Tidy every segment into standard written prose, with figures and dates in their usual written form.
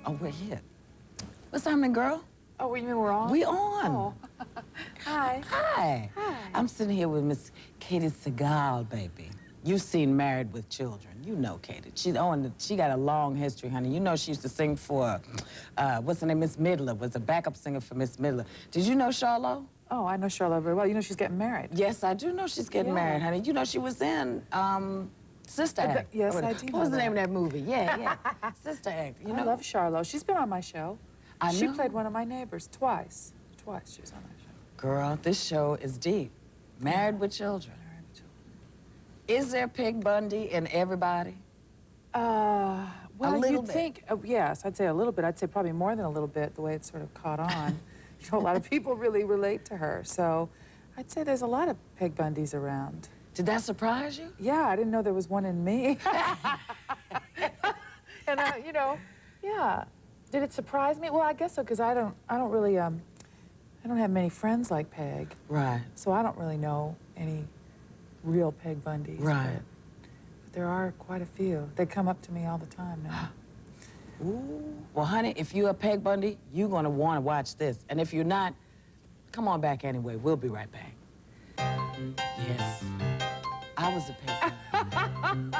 Oh, we're here. What's happening, girl? Oh, you mean we're on? We on. Oh. Hi. Hi. Hi. I'm sitting here with Miss Katey Sagal, baby. You've seen Married with Children. You know Katey. She got a long history, honey. You know she used to sing for, what's her name, Miss Midler, was a backup singer for Miss Midler. Did you know Charlotte? Oh, I know Charlotte very well. You know she's getting married. Yes, I do know she's getting married, honey. You know she was in Sister Act. Yes, I do know What was the that. name of that movie? Yeah. Sister Act. You know? I love Charlotte. She's been on my show. I know. She played one of my neighbors twice. Twice she was on my show. Girl, this show is deep. Married with Children. Married with Children. Is there Pig Bundy in everybody? Well, little you'd bit. think, yes, I'd say a little bit. I'd say probably more than a little bit, the way it's sort of caught on. You know, a lot of people really relate to her. So I'd say there's a lot of Peg Bundys around. Did that surprise you? Yeah, I didn't know there was one in me. And, you know, yeah. Did it surprise me? Well, I guess so, because I don't really, I don't have many friends like Peg. Right. So I don't really know any real Peg Bundys. Right. But there are quite a few. They come up to me all the time now. Ooh. Well, honey, if you're a Peg Bundy, you're going to want to watch this. And if you're not, come on back anyway. We'll be right back. Yes. I was a Peg Bundy.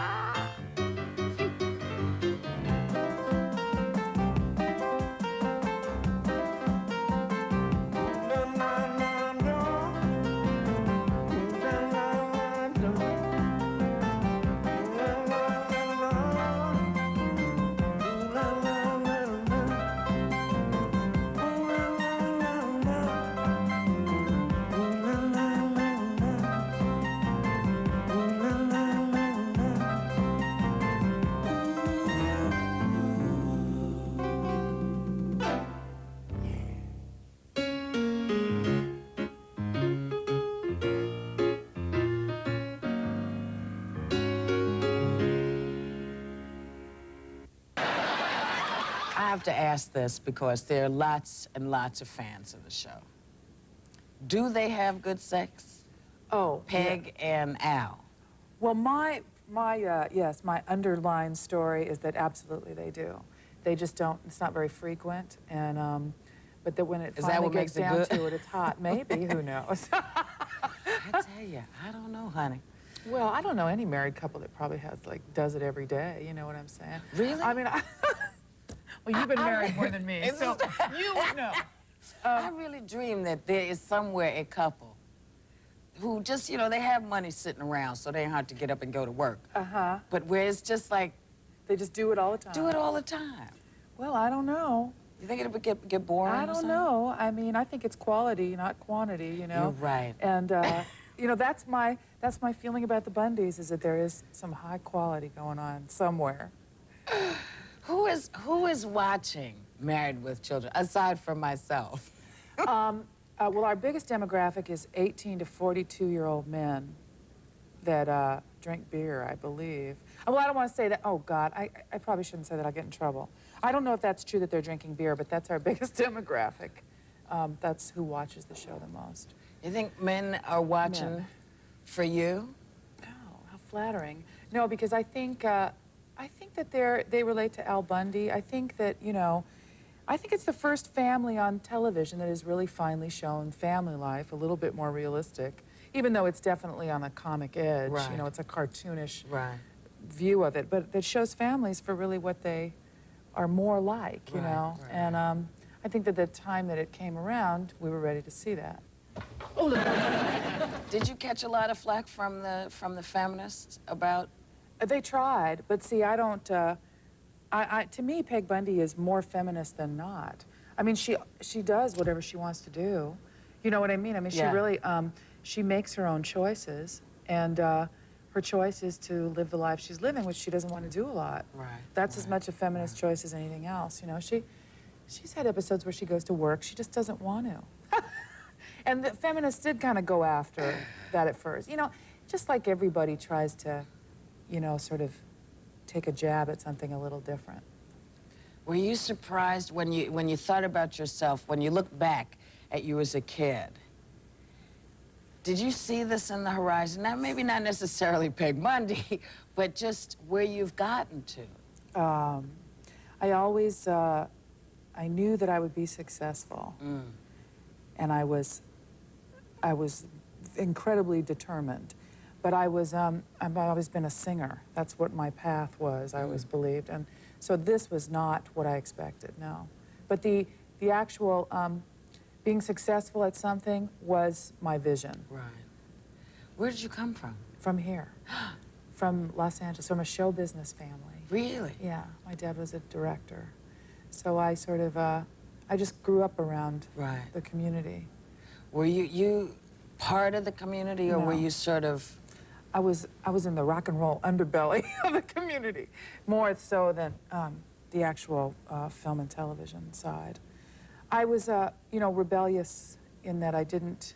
I have to ask this because there are lots and lots of fans of the show. Do they have good sex? Oh, Peg and Al. Well, my underlying story is that absolutely they do. They just don't, it's not very frequent, and, but that when it finally gets down to it, it's hot. Maybe, who knows? I tell you, I don't know, honey. Well, I don't know any married couple that probably does it every day, you know what I'm saying? Really? I mean, well, you've been married more than me, so you would know. I really dream that there is somewhere a couple who just, you know, they have money sitting around, so they don't have to get up and go to work. Uh-huh. But where it's just like... They just do it all the time. Do it all the time. Well, I don't know. You think it would get boring I don't know. I mean, I think it's quality, not quantity, you know? You're right. And, you know, that's my feeling about the Bundys, is that there is some high quality going on somewhere. Who is watching Married with Children, aside from myself? Well, our biggest demographic is 18 to 42-year-old men that drink beer, I believe. Well, I don't want to say that. Oh, God, I probably shouldn't say that. I'll get in trouble. I don't know if that's true that they're drinking beer, but that's our biggest demographic. That's who watches the show the most. You think men are watching for you? Oh, how flattering. No, because I think that they relate to Al Bundy. I think that, you know, I think it's the first family on television that has really finally shown family life a little bit more realistic, even though it's definitely on a comic edge. Right. You know, it's a cartoonish Right. view of it, but that shows families for really what they are more like, you know. Right. And I think that the time that it came around, we were ready to see that. Did you catch a lot of flack from the feminists about? They tried, but see, I don't. To me, Peg Bundy is more feminist than not. I mean, she does whatever she wants to do. You know what I mean? I mean, she really she makes her own choices, and her choice is to live the life she's living, which she doesn't want to do a lot. Right. That's as much a feminist choice as anything else. You know, she's had episodes where she goes to work. She just doesn't want to. And the feminists did kind of go after that at first. You know, just like everybody tries to, you know, sort of take a jab at something a little different. Were you surprised when you thought about yourself, when you looked back at you as a kid? Did you see this in the horizon? Now, maybe not necessarily Peg Bundy, but just where you've gotten to. I always I knew that I would be successful. And I was incredibly determined. But I've always been a singer. That's what my path was, I always believed. And so this was not what I expected, no. But the actual being successful at something was my vision. Right. Where did you come from? From here, from Los Angeles, from a show business family. Really? Yeah, my dad was a director. So I sort of, I just grew up around the community. Were you part of the community, or No. were you sort of... I was in the rock and roll underbelly of the community, more so than the actual film and television side. I was, you know, rebellious in that I didn't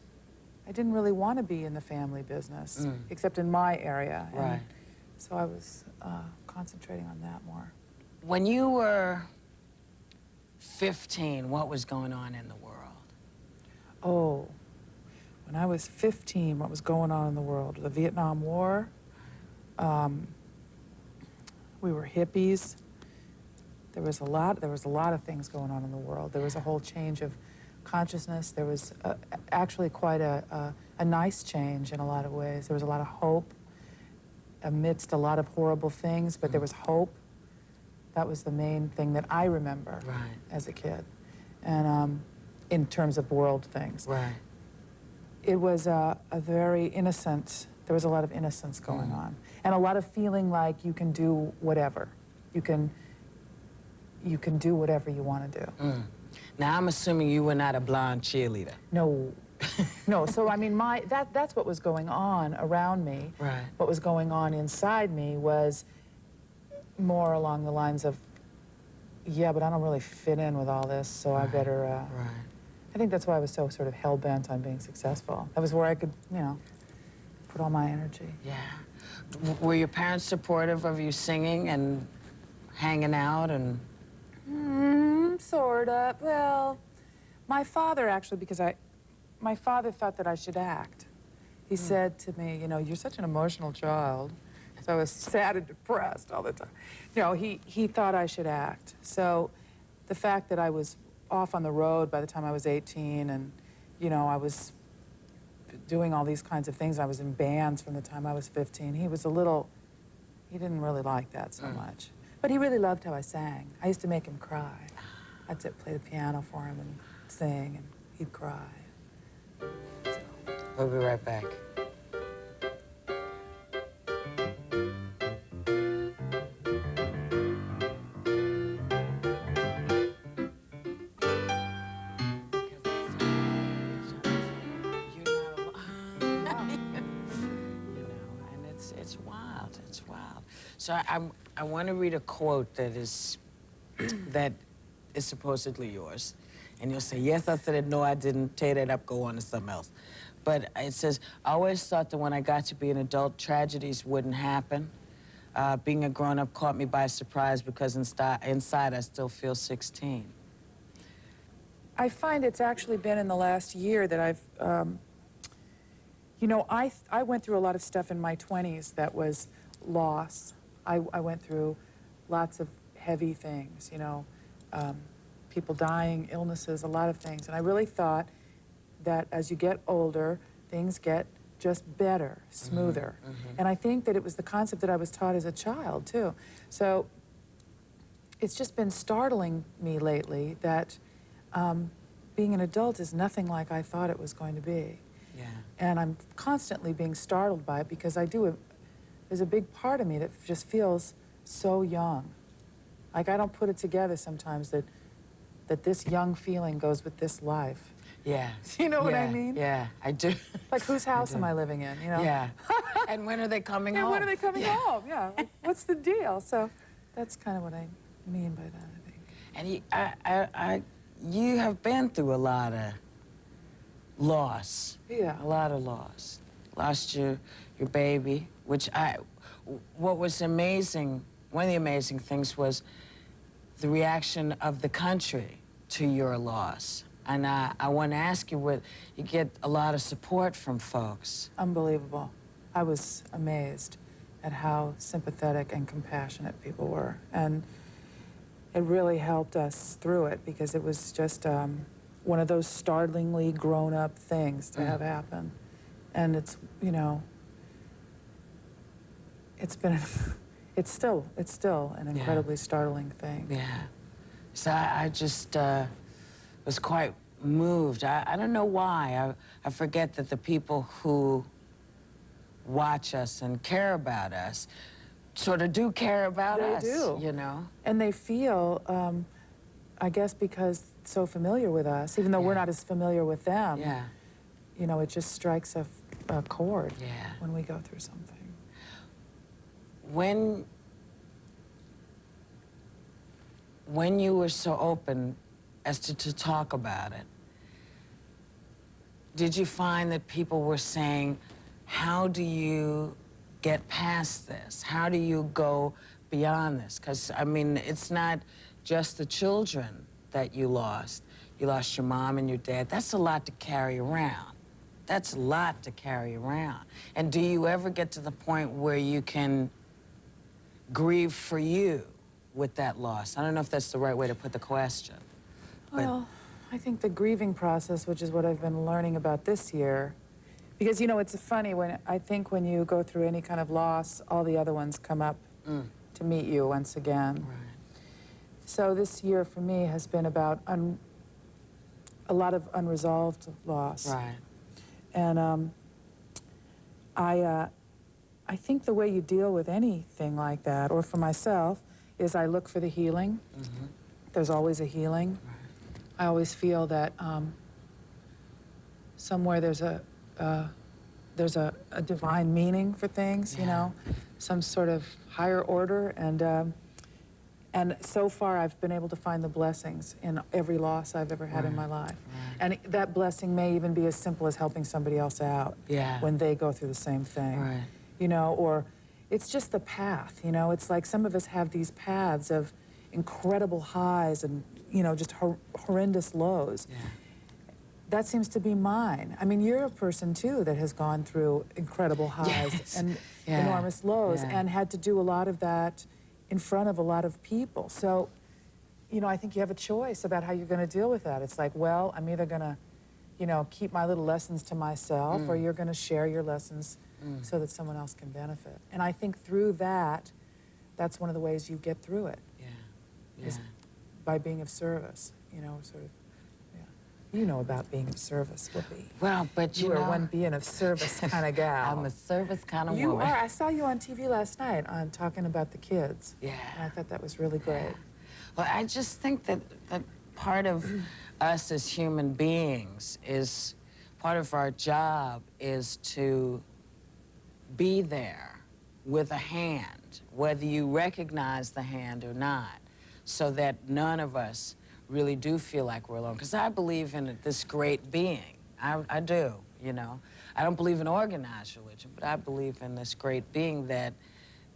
really want to be in the family business, except in my area. And so I was concentrating on that more. When you were 15, what was going on in the world? Oh, when I was 15, what was going on in the world? The Vietnam War. We were hippies. There was a lot of things going on in the world. There was a whole change of consciousness. There was actually quite a nice change in a lot of ways. There was a lot of hope amidst a lot of horrible things, but there was hope. That was the main thing that I remember as a kid, and in terms of world things. It was a very innocent, there was a lot of innocence going on, and a lot of feeling like you can do whatever. You can do whatever you want to do. Now, I'm assuming you were not a blonde cheerleader. No. No, so I mean, that's what was going on around me. What was going on inside me was more along the lines of, yeah, but I don't really fit in with all this, so I better, I think that's why I was so sort of hell-bent on being successful. That was where I could, you know, put all my energy. Yeah. Were your parents supportive of you singing and hanging out and... Sort of. Well, my father actually, because my father thought that I should act. He said to me, you know, you're such an emotional child. So I was sad and depressed all the time. You know, he thought I should act. So the fact that I was off on the road by the time I was 18, and, you know, I was doing all these kinds of things. I was in bands from the time I was 15. He didn't really like that so much. But he really loved how I sang. I used to make him cry. I'd play the piano for him and sing, and he'd cry. So. We'll be right back. It's wild. It's wild. So I want to read a quote that is supposedly yours, and you'll say, yes, I said it, no, I didn't, tear that up, go on to something else. But it says, I always thought that when I got to be an adult, tragedies wouldn't happen. Being a grown-up caught me by surprise because inside I still feel 16. I find it's actually been in the last year that I've, you know, I went through a lot of stuff in my 20s that was loss. I went through lots of heavy things, you know, people dying, illnesses, a lot of things. And I really thought that as you get older, things get just better, smoother. And I think that it was the concept that I was taught as a child, too. So it's just been startling me lately that being an adult is nothing like I thought it was going to be. Yeah. And I'm constantly being startled by it because there's a big part of me that just feels so young. Like I don't put it together sometimes that this young feeling goes with this life. Yeah. You know what I mean? Yeah, I do. Like, whose house am I living in, you know? Yeah. And when are they coming home? And when are they coming home? Yeah. Like, what's the deal? So that's kind of what I mean by that, I think. And you have been through a lot of loss. Yeah. A lot of loss. Lost your baby, which what was amazing, one of the amazing things was the reaction of the country to your loss. And I want to ask you, you get a lot of support from folks. Unbelievable. I was amazed at how sympathetic and compassionate people were. And it really helped us through it because it was just one of those startlingly grown-up things to have happen. And it's, you know, it's been, it's still an incredibly startling thing. Yeah. So I just was quite moved. I don't know why. I forget that the people who watch us and care about us sort of do care about us. They do. You know? And they feel, I guess because so familiar with us, even though we're not as familiar with them, Yeah. you know, it just strikes a chord when we go through something. When you were so open as to talk about it, did you find that people were saying, how do you get past this? How do you go beyond this? Because, I mean, it's not just the children that you lost. You lost your mom and your dad. That's a lot to carry around. That's a lot to carry around. And do you ever get to the point where you can grieve for you with that loss? I don't know if that's the right way to put the question. Well, I think the grieving process, which is what I've been learning about this year, because, you know, it's funny, I think when you go through any kind of loss, all the other ones come up to meet you once again. Right. So this year for me has been about a lot of unresolved loss. Right. And I think the way you deal with anything like that, or for myself, is I look for the healing. There's always a healing. Right. I always feel that somewhere there's a divine meaning for things, you know, some sort of higher order, and so far I've been able to find the blessings in every loss I've ever had in my life. And that blessing may even be as simple as helping somebody else out when they go through the same thing, you know, or it's just the path, you know. It's like some of us have these paths of incredible highs and, you know, just horrendous lows. That seems to be mine. I mean, you're a person, too, that has gone through incredible highs and enormous lows and had to do a lot of that in front of a lot of people. So, you know, I think you have a choice about how you're going to deal with that. It's like, well, I'm either going to, you know, keep my little lessons to myself, or you're going to share your lessons so that someone else can benefit. And I think through that, that's one of the ways you get through it. Is by being of service, you know, sort of. You know about being of service, Whoopi. Well, but you are know, one being of service kind of gal. I'm a service kind of woman. You are. I saw you on TV last night on talking about the kids. And I thought that was really great. Well, I just think that part of us as human beings is, part of our job is to be there with a hand, whether you recognize the hand or not, so that none of us really do feel like we're alone. Because I believe in this great being. I do, you know. I don't believe in organized religion, but I believe in this great being that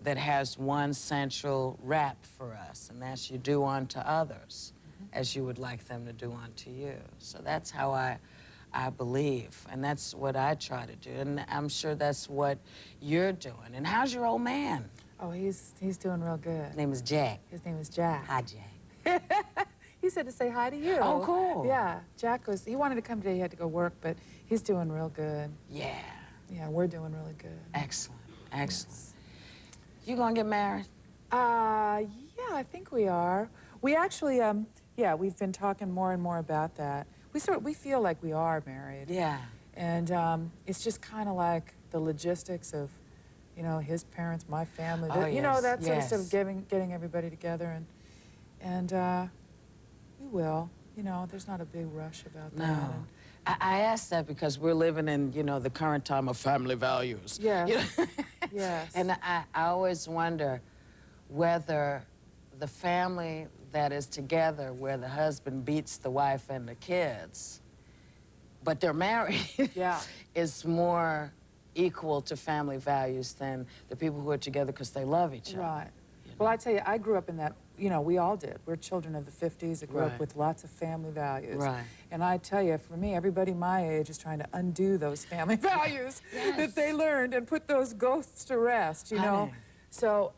has one central rap for us, and that's you do unto others as you would like them to do unto you. So that's how I believe, and that's what I try to do, and I'm sure that's what you're doing. And how's your old man? Oh, he's doing real good. His name is Jack. His name is Jack. Hi, Jack. He said to say hi to you. Oh, cool. Yeah, Jack he wanted to come today, he had to go work, but he's doing real good. Yeah. Yeah, we're doing really good. Excellent, excellent. Yes. You gonna get married? Yeah, I think we are. We actually, yeah, we've been talking more and more about that. We feel like we are married. Yeah. And it's just kind of like the logistics of, you know, his parents, my family, you know, that sort of stuff, getting everybody together, and we will. You know, there's not a big rush about that. No. I ask that because we're living in, you know, the current time of family values. Yes. You know? Yes. And I always wonder whether the family that is together, where the husband beats the wife and the kids, but they're married, is more equal to family values than the people who are together because they love each other. Right. You know? Well, I tell you, I grew up in that, you know, we all did. We're children of the 50s that grew up with lots of family values. Right. And I tell you, for me, everybody my age is trying to undo those family values that they learned and put those ghosts to rest, you know? So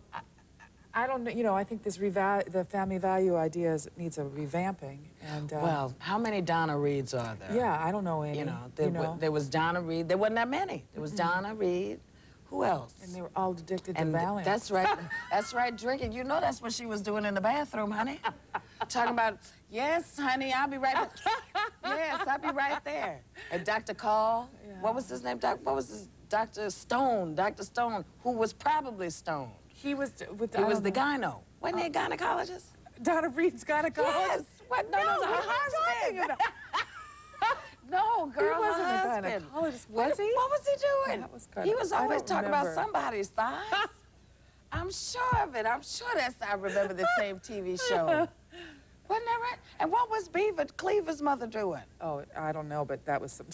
I don't know, you know, I think this the family value idea needs a revamping. And Well, how many Donna Reeds are there? yeah, I don't know any. You know, there was Donna Reed. There wasn't that many. There was Donna Reed. Who else? And they were all addicted to And Valium. that's right. That's right, drinking. You know that's what she was doing in the bathroom, honey. Talking about, yes, honey, I'll be right back. Yes, I'll be right there. And Dr. Call, what was his name? What was his? Dr. Stone, who was probably stoned. He was with He was the gyno. Wasn't he a gynecologist? Donna Reed's gynecologist. Yes. What? No, her husband. No, girl, He wasn't her a husband. gynecologist, was he? What was he doing? That was kind He of- was I always don't talking about remember. somebody's thighs. I'm sure of it. I'm sure I remember the same TV show. Wasn't that right? And what was Cleaver's mother doing? Oh, I don't know, but that was some...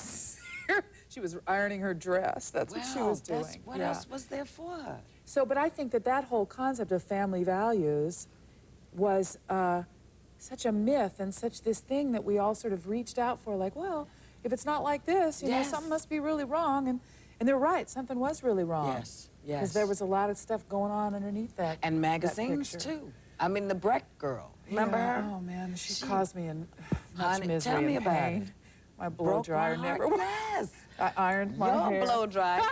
She was ironing her dress. That's what she was doing. What else was there for her? So, but I think that whole concept of family values was such a myth and such this thing that we all sort of reached out for, like, well, if it's not like this, you know, something must be really wrong. And they're right, something was really wrong. Yes. Because there was a lot of stuff going on underneath that. And magazines, that picture. too. I mean, the Breck girl. Remember her? Oh, man, she caused me in much Honey, misery tell me and about pain. it. My blow Broke dryer my never heart. worked. Yes. I ironed my hair. Your blow dry.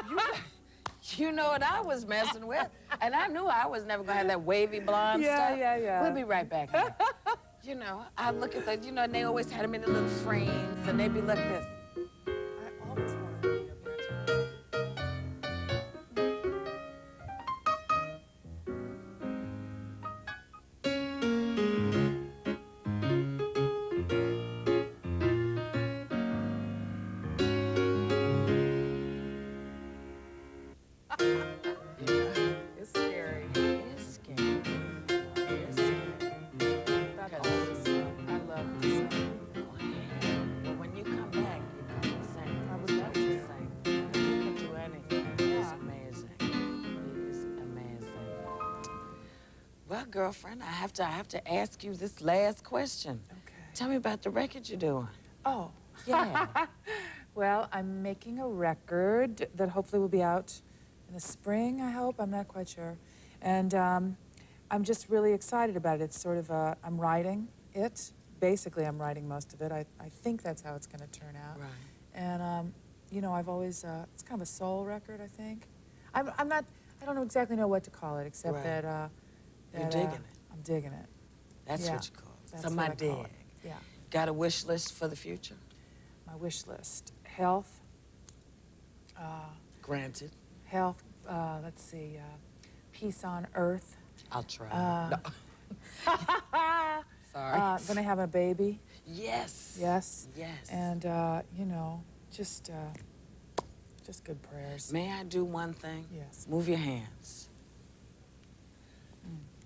You know what I was messing with. And I knew I was never going to have that wavy blonde stuff. Yeah. We'll be right back. Honey. You know, I look at the, you know, and they always had them in the little frames, and they'd be like this. I always wanted to be up here, too. It's scary. It is scary. It is scary. About all this I love this Go ahead. But when you come back, you come and sing. I would love to. Sing. You can do anything. It's amazing. It is amazing. Well, girlfriend, I have to ask you this last question. Okay. Tell me about the record you're doing. Oh. Yeah. Well, I'm making a record that hopefully will be out in the spring, I hope. I'm not quite sure. And I'm just really excited about it. It's sort of I'm writing it. Basically, I'm writing most of it. I think that's how it's going to turn out. Right. And, you know, I've always, it's kind of a soul record, I think. I don't exactly know what to call it, except Right. that You're digging it. I'm digging it. That's Yeah, what you call it. that's Somebody what I call dig. it. Yeah. Got a wish list for the future? My wish list. Health. Granted. Health, let's see, peace on earth. I'll try. Uh, No. Sorry. Gonna have a baby. Yes. Yes. Yes. And, you know, just good prayers. May I do one thing? Yes. Move your hands.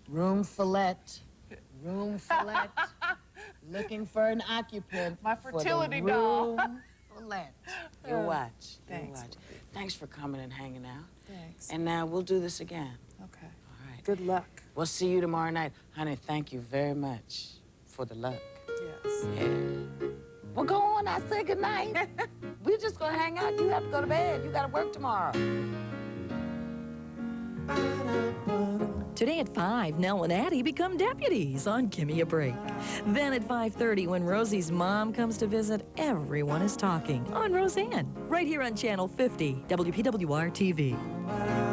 Room fillet. Room fillet. Looking for an occupant. My for the fertility doll. room fillet. You watch. Thanks, You watch. Thanks for coming and hanging out. Thanks. And now we'll do this again. Okay. All right. Good luck. We'll see you tomorrow night. Honey, thank you very much for the luck. Yes. Yeah. Well, go on. I say good night. We're just going to hang out. You have to go to bed. You got to work tomorrow. Today at 5, Nell and Addie become deputies on Gimme a Break. Then at 5:30, when Rosie's mom comes to visit, everyone is talking on Roseanne, right here on Channel 50, WPWR TV.